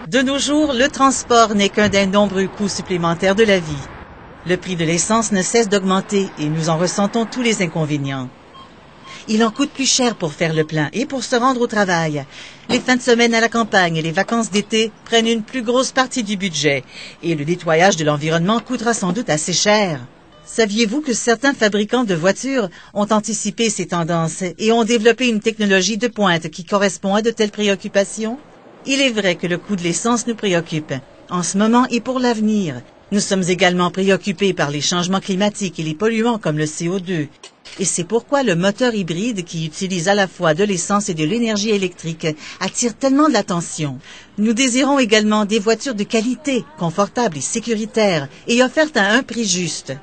De nos jours, le transport n'est qu'un des nombreux coûts supplémentaires de la vie. Le prix de l'essence ne cesse d'augmenter et nous en ressentons tous les inconvénients. Il en coûte plus cher pour faire le plein et pour se rendre au travail. Les fins de semaine à la campagne et les vacances d'été prennent une plus grosse partie du budget et le nettoyage de l'environnement coûtera sans doute assez cher. Saviez-vous que certains fabricants de voitures ont anticipé ces tendances et ont développé une technologie de pointe qui correspond à de telles préoccupations? Il est vrai que le coût de l'essence nous préoccupe, en ce moment et pour l'avenir. Nous sommes également préoccupés par les changements climatiques et les polluants comme le CO2. Et c'est pourquoi le moteur hybride qui utilise à la fois de l'essence et de l'énergie électrique attire tellement de l'attention. Nous désirons également des voitures de qualité, confortables et sécuritaires et offertes à un prix juste.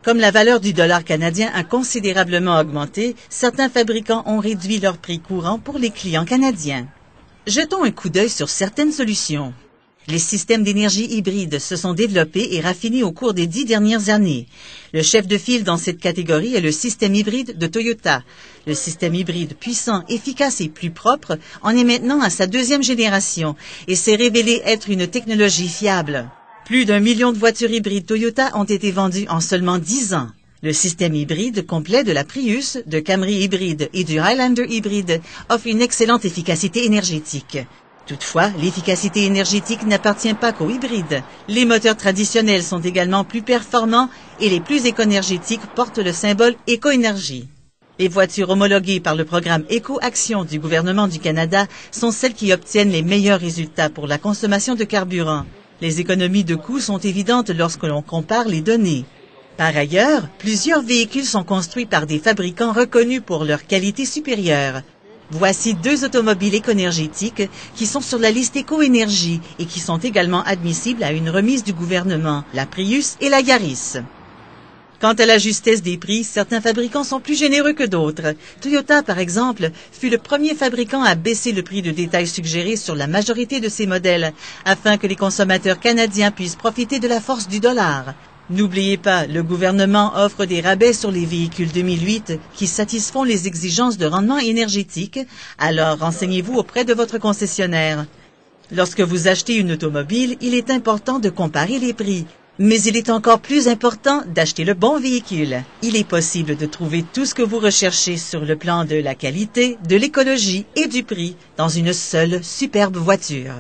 Comme la valeur du dollar canadien a considérablement augmenté, certains fabricants ont réduit leur prix courant pour les clients canadiens. Jetons un coup d'œil sur certaines solutions. Les systèmes d'énergie hybride se sont développés et raffinés au cours des 10 dernières années. Le chef de file dans cette catégorie est le système hybride de Toyota. Le système hybride puissant, efficace et plus propre en est maintenant à sa deuxième génération et s'est révélé être une technologie fiable. Plus d'1 million de voitures hybrides Toyota ont été vendues en seulement 10 ans. Le système hybride complet de la Prius, de Camry hybride et du Highlander hybride offre une excellente efficacité énergétique. Toutefois, l'efficacité énergétique n'appartient pas qu'aux hybrides. Les moteurs traditionnels sont également plus performants et les plus éco-énergétiques portent le symbole éco-énergie. Les voitures homologuées par le programme Éco-Action du gouvernement du Canada sont celles qui obtiennent les meilleurs résultats pour la consommation de carburant. Les économies de coûts sont évidentes lorsque l'on compare les données. Par ailleurs, plusieurs véhicules sont construits par des fabricants reconnus pour leur qualité supérieure. Voici 2 automobiles éco-énergétiques qui sont sur la liste Éco-Énergie et qui sont également admissibles à une remise du gouvernement, la Prius et la Yaris. Quant à la justesse des prix, certains fabricants sont plus généreux que d'autres. Toyota, par exemple, fut le premier fabricant à baisser le prix de détail suggéré sur la majorité de ses modèles, afin que les consommateurs canadiens puissent profiter de la force du dollar. N'oubliez pas, le gouvernement offre des rabais sur les véhicules 2008 qui satisfont les exigences de rendement énergétique, alors renseignez-vous auprès de votre concessionnaire. Lorsque vous achetez une automobile, il est important de comparer les prix. Mais il est encore plus important d'acheter le bon véhicule. Il est possible de trouver tout ce que vous recherchez sur le plan de la qualité, de l'écologie et du prix dans une seule superbe voiture.